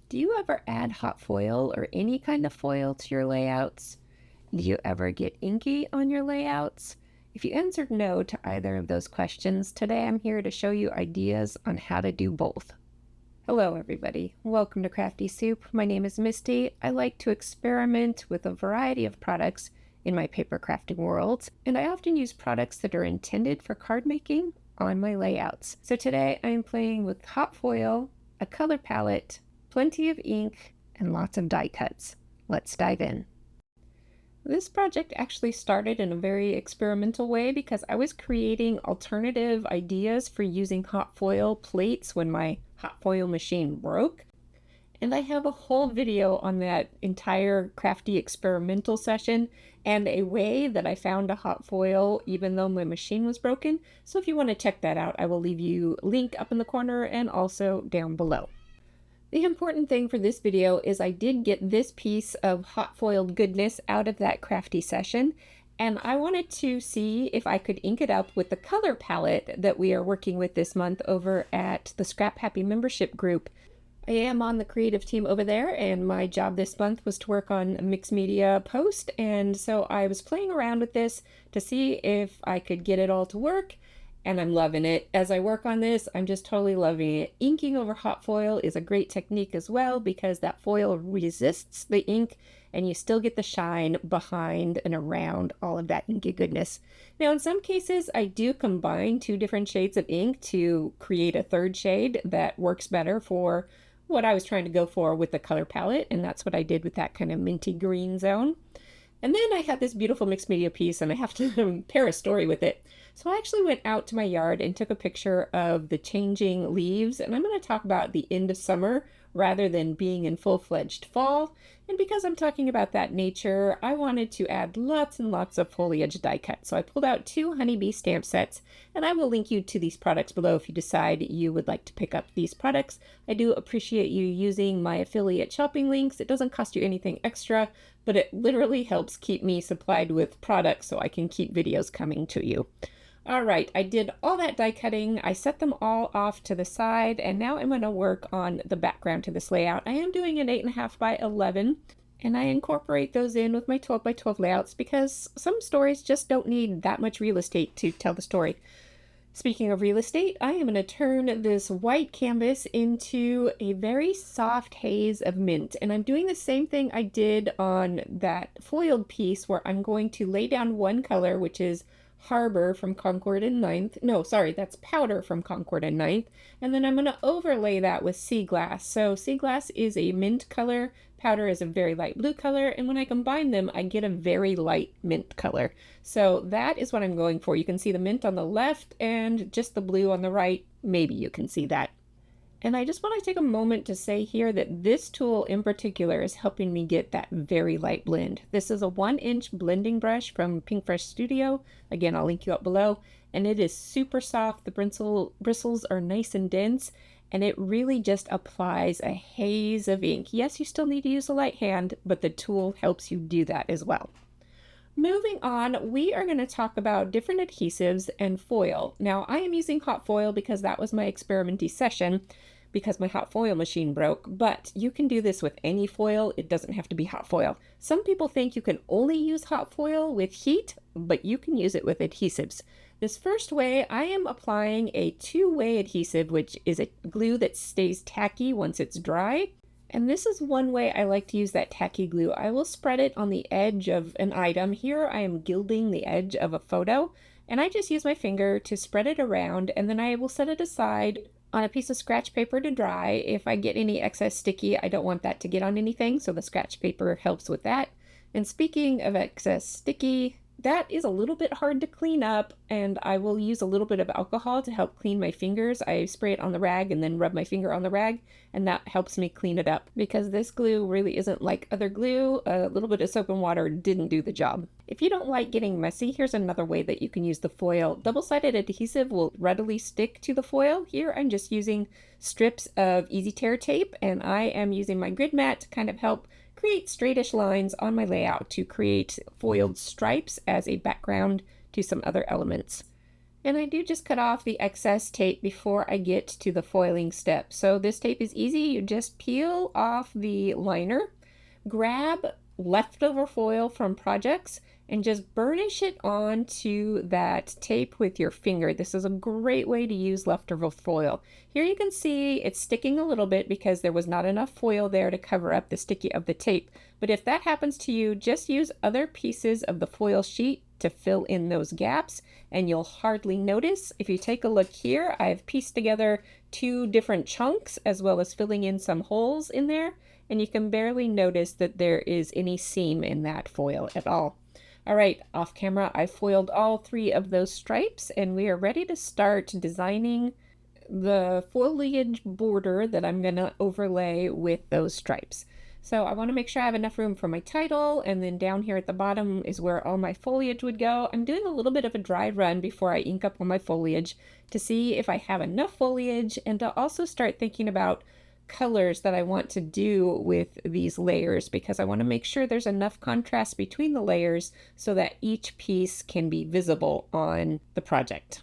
Do you ever add hot foil or any kind of foil to your layouts? Do you ever get inky on your layouts? If you answered no to either of those questions, today I'm here to show you ideas on how to do both. Hello everybody, welcome to Crafty Soup. My name is Misty. I like to experiment with a variety of products in my paper crafting world, and I often use products that are intended for card making on my layouts. So today I am playing with hot foil, a color palette, plenty of ink, and lots of die cuts. Let's dive in. This project actually started in a very experimental way because I was creating alternative ideas for using hot foil plates when my hot foil machine broke. And I have a whole video on that entire crafty experimental session and a way that I found a hot foil even though my machine was broken. So if you want to check that out, I will leave you a link up in the corner and also down below. The important thing for this video is I did get this piece of hot foiled goodness out of that crafty session, and I wanted to see if I could ink it up with the color palette that we are working with this month over at the Scrap Happy membership group. I am on the creative team over there, and my job this month was to work on a mixed media post, and so I was playing around with this to see if I could get it all to work. And I'm loving it. As I work on this, I'm just totally loving it. Inking over hot foil is a great technique as well because that foil resists the ink and you still get the shine behind and around all of that inky goodness. Now, in some cases, I do combine two different shades of ink to create a third shade that works better for what I was trying to go for with the color palette, and that's what I did with that kind of minty green zone. And then I had this beautiful mixed media piece and I have to pair a story with it. So I actually went out to my yard and took a picture of the changing leaves, and I'm going to talk about the end of summer rather than being in full-fledged fall. And because I'm talking about that nature, I wanted to add lots and lots of foliage die cut. So I pulled out 2 honeybee stamp sets, and I will link you to these products below if you decide you would like to pick up these products. I do appreciate you using my affiliate shopping links. It doesn't cost you anything extra, but it literally helps keep me supplied with products so I can keep videos coming to you. All right, I did all that die cutting. I set them all off to the side, and now I'm going to work on the background to this layout. I am doing an 8.5 by 11, and I incorporate those in with my 12 by 12 layouts because some stories just don't need that much real estate to tell the story. Speaking of real estate, I am going to turn this white canvas into a very soft haze of mint, and I'm doing the same thing I did on that foiled piece where I'm going to lay down one color, which is Harbor from Concord and Ninth. No, sorry, that's Powder from Concord and Ninth. And then I'm going to overlay that with Sea Glass. So Sea Glass is a mint color, Powder is a very light blue color, and when I combine them, I get a very light mint color. So that is what I'm going for. You can see the mint on the left and just the blue on the right. Maybe you can see that. And I just want to take a moment to say here that this tool in particular is helping me get that very light blend. This is a 1-inch blending brush from Pink Fresh Studio. Again, I'll link you up below. And it is super soft. The bristles are nice and dense, and it really just applies a haze of ink. Yes, you still need to use a light hand, but the tool helps you do that as well. Moving on, we are going to talk about different adhesives and foil. Now, I am using hot foil because that was my experimenty session because my hot foil machine broke, but you can do this with any foil. It doesn't have to be hot foil. Some people think you can only use hot foil with heat, but you can use it with adhesives. This first way, I am applying a 2-way adhesive, which is a glue that stays tacky once it's dry. And this is one way I like to use that tacky glue. I will spread it on the edge of an item. Here I am gilding the edge of a photo, and I just use my finger to spread it around, and then I will set it aside on a piece of scratch paper to dry. If I get any excess sticky, I don't want that to get on anything, so the scratch paper helps with that. And speaking of excess sticky, that is a little bit hard to clean up, and I will use a little bit of alcohol to help clean my fingers. I spray it on the rag and then rub my finger on the rag, and that helps me clean it up because this glue really isn't like other glue. A little bit of soap and water didn't do the job. If you don't like getting messy, here's another way that you can use the foil. Double-sided adhesive will readily stick to the foil. Here I'm just using strips of easy tear tape, and I am using my grid mat to kind of help create straightish lines on my layout to create foiled stripes as a background to some other elements. And I do just cut off the excess tape before I get to the foiling step. So this tape is easy. You just peel off the liner, grab leftover foil from projects, and just burnish it onto that tape with your finger. This is a great way to use leftover foil. Here you can see it's sticking a little bit because there was not enough foil there to cover up the sticky of the tape. But if that happens to you, just use other pieces of the foil sheet to fill in those gaps, and you'll hardly notice. If you take a look here, I've pieced together two different chunks as well as filling in some holes in there, and you can barely notice that there is any seam in that foil at all. All right, off camera, I foiled all three of those stripes, and we are ready to start designing the foliage border that I'm gonna overlay with those stripes. So I want to make sure I have enough room for my title, and then down here at the bottom is where all my foliage would go. I'm doing a little bit of a dry run before I ink up all my foliage to see if I have enough foliage, and to also start thinking about colors that I want to do with these layers, because I want to make sure there's enough contrast between the layers so that each piece can be visible on the project.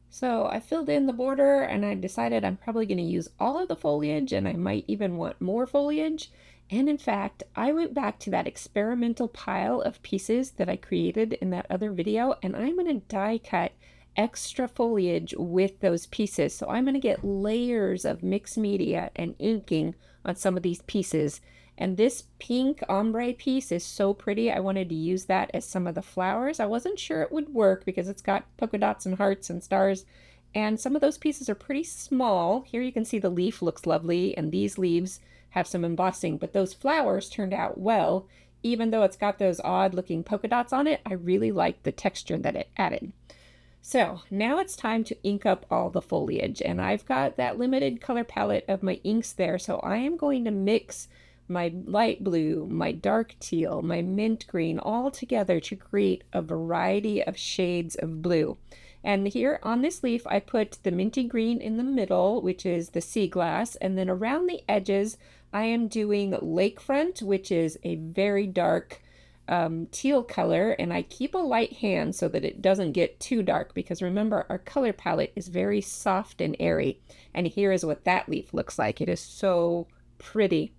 So I filled in the border, and I decided I'm probably going to use all of the foliage, and I might even want more foliage. And in fact, I went back to that experimental pile of pieces that I created in that other video, and I'm going to die cut extra foliage with those pieces. So I'm going to get layers of mixed media and inking on some of these pieces. And this pink ombre piece is so pretty. I wanted to use that as some of the flowers. I wasn't sure it would work because it's got polka dots and hearts and stars. And some of those pieces are pretty small. Here you can see the leaf looks lovely, and these leaves have some embossing, but those flowers turned out well. Even though it's got those odd looking polka dots on it, I really liked the texture that it added. So now it's time to ink up all the foliage, and I've got that limited color palette of my inks there. So I am going to mix my light blue, my dark teal, my mint green all together to create a variety of shades of blue. And here on this leaf, I put the minty green in the middle, which is the sea glass. And then around the edges, I am doing lakefront, which is a very dark teal color. And I keep a light hand so that it doesn't get too dark, because remember, our color palette is very soft and airy. And here is what that leaf looks like. It is so pretty.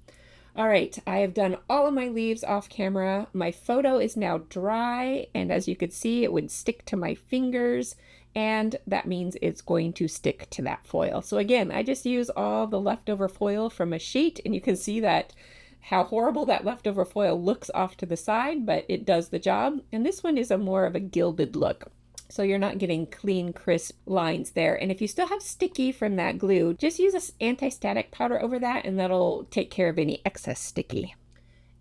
All right, I have done all of my leaves off camera. My photo is now dry, and as you could see, it would stick to my fingers, and that means it's going to stick to that foil. So again, I just use all the leftover foil from a sheet, and you can see that how horrible that leftover foil looks off to the side, but it does the job. And this one is a more of a gilded look, so you're not getting clean, crisp lines there. And if you still have sticky from that glue, just use an anti-static powder over that, and that'll take care of any excess sticky.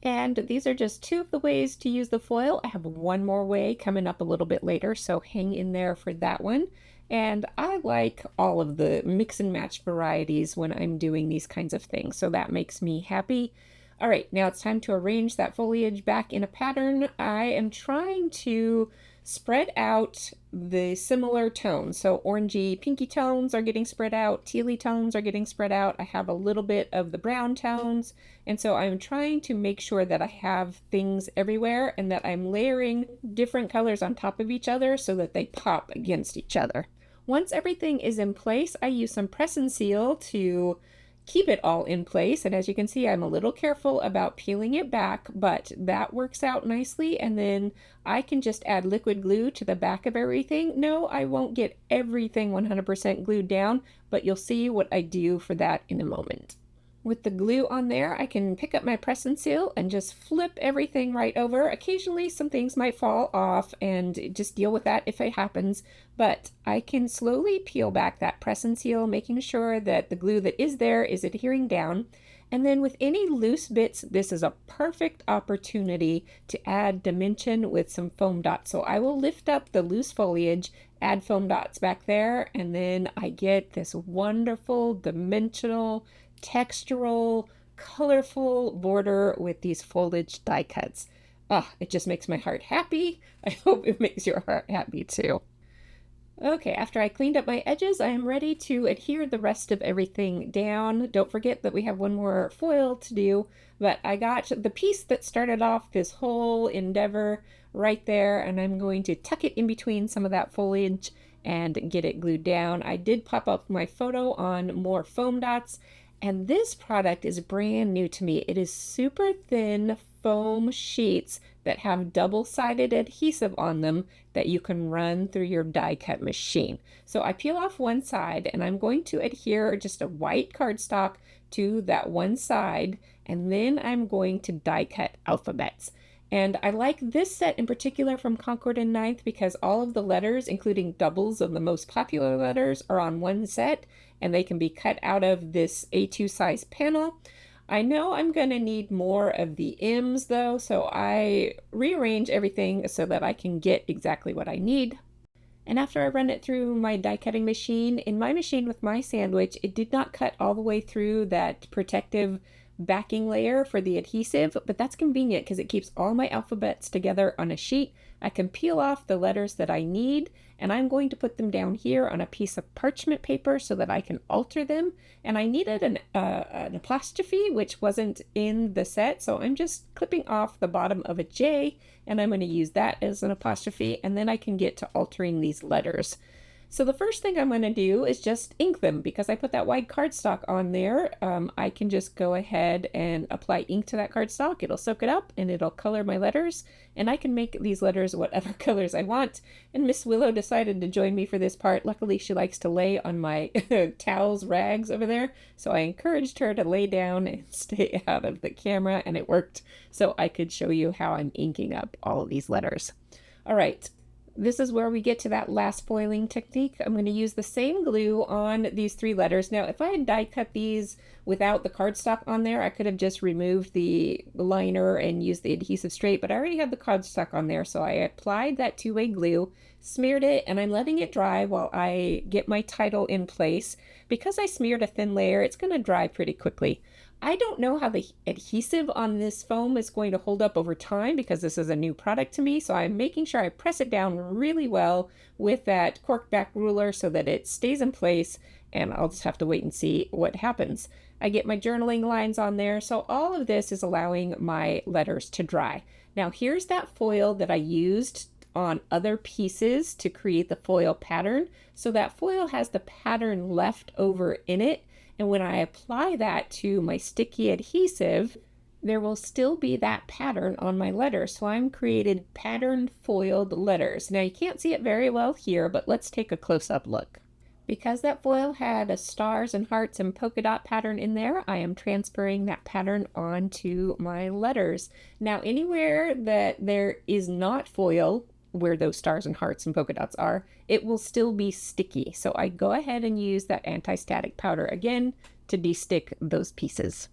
And these are just two of the ways to use the foil. I have one more way coming up a little bit later, so hang in there for that one. And I like all of the mix and match varieties when I'm doing these kinds of things, so that makes me happy. All right, now it's time to arrange that foliage back in a pattern. I am trying to spread out the similar tones. So orangey, pinky tones are getting spread out, tealy tones are getting spread out. I have a little bit of the brown tones. And so I'm trying to make sure that I have things everywhere and that I'm layering different colors on top of each other so that they pop against each other. Once everything is in place, I use some press and seal to keep it all in place. And as you can see, I'm a little careful about peeling it back, but that works out nicely. And then I can just add liquid glue to the back of everything. No, I won't get everything 100% glued down, but you'll see what I do for that in a moment. With the glue on there, I can pick up my press and seal and just flip everything right over. Occasionally some things might fall off, and just deal with that if it happens, but I can slowly peel back that press and seal, making sure that the glue that is there is adhering down. And then with any loose bits, this is a perfect opportunity to add dimension with some foam dots. So I will lift up the loose foliage, add foam dots back there, and then I get this wonderful dimensional, textural, colorful border with these foliage die cuts. It just makes my heart happy. I hope it makes your heart happy too. Okay, after I cleaned up my edges, I am ready to adhere the rest of everything down. Don't forget that we have one more foil to do, but I got the piece that started off this whole endeavor right there, and I'm going to tuck it in between some of that foliage and get it glued down. I did pop up my photo on more foam dots, and this product is brand new to me. It is super thin foam sheets that have double-sided adhesive on them that you can run through your die cut machine. So I peel off one side, and I'm going to adhere just a white cardstock to that one side, and then I'm going to die cut alphabets. And I like this set in particular from Concord and Ninth because all of the letters, including doubles of the most popular letters, are on one set, and they can be cut out of this A2 size panel. I know I'm going to need more of the M's though, so I rearrange everything so that I can get exactly what I need. And after I run it through my die cutting machine, in my machine with my sandwich, it did not cut all the way through that protective backing layer for the adhesive, but that's convenient because it keeps all my alphabets together on a sheet. I can peel off the letters that I need, and I'm going to put them down here on a piece of parchment paper so that I can alter them. And I needed an apostrophe, which wasn't in the set, so I'm just clipping off the bottom of a J, and I'm going to use that as an apostrophe, and then I can get to altering these letters. So the first thing I'm going to do is just ink them because I put that white cardstock on there. I can just go ahead and apply ink to that cardstock. It'll soak it up and it'll color my letters, and I can make these letters whatever colors I want. And Miss Willow decided to join me for this part. Luckily, she likes to lay on my towels, rags over there, so I encouraged her to lay down and stay out of the camera, and it worked. So I could show you how I'm inking up all of these letters. All right. This is where we get to that last foiling technique. I'm going to use the same glue on these three letters. Now, if I had die cut these without the cardstock on there, I could have just removed the liner and used the adhesive straight, but I already have the cardstock on there, so I applied that two-way glue, smeared it, and I'm letting it dry while I get my title in place. Because I smeared a thin layer, it's going to dry pretty quickly. I don't know how the adhesive on this foam is going to hold up over time because this is a new product to me, so I'm making sure I press it down really well with that cork back ruler so that it stays in place, and I'll just have to wait and see what happens. I get my journaling lines on there, so all of this is allowing my letters to dry. Now here's that foil that I used on other pieces to create the foil pattern. So that foil has the pattern left over in it. And when I apply that to my sticky adhesive, there will still be that pattern on my letter. So I'm created patterned foiled letters. Now you can't see it very well here, but let's take a close-up look. Because that foil had a stars and hearts and polka dot pattern in there, I am transferring that pattern onto my letters. Now anywhere that there is not foil, where those stars and hearts and polka dots are, it will still be sticky. So I go ahead and use that anti-static powder again to de-stick those pieces.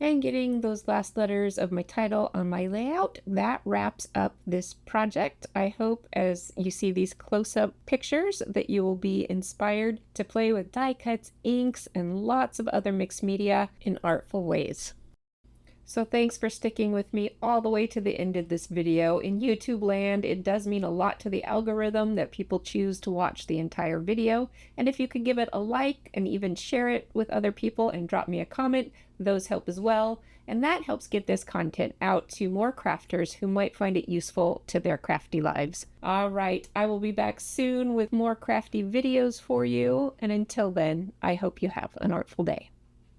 And getting those last letters of my title on my layout, that wraps up this project. I hope as you see these close-up pictures that you will be inspired to play with die cuts, inks, and lots of other mixed media in artful ways. So thanks for sticking with me all the way to the end of this video. In YouTube land, it does mean a lot to the algorithm that people choose to watch the entire video. And if you could give it a like and even share it with other people and drop me a comment, those help as well. And that helps get this content out to more crafters who might find it useful to their crafty lives. All right, I will be back soon with more crafty videos for you. And until then, I hope you have an artful day.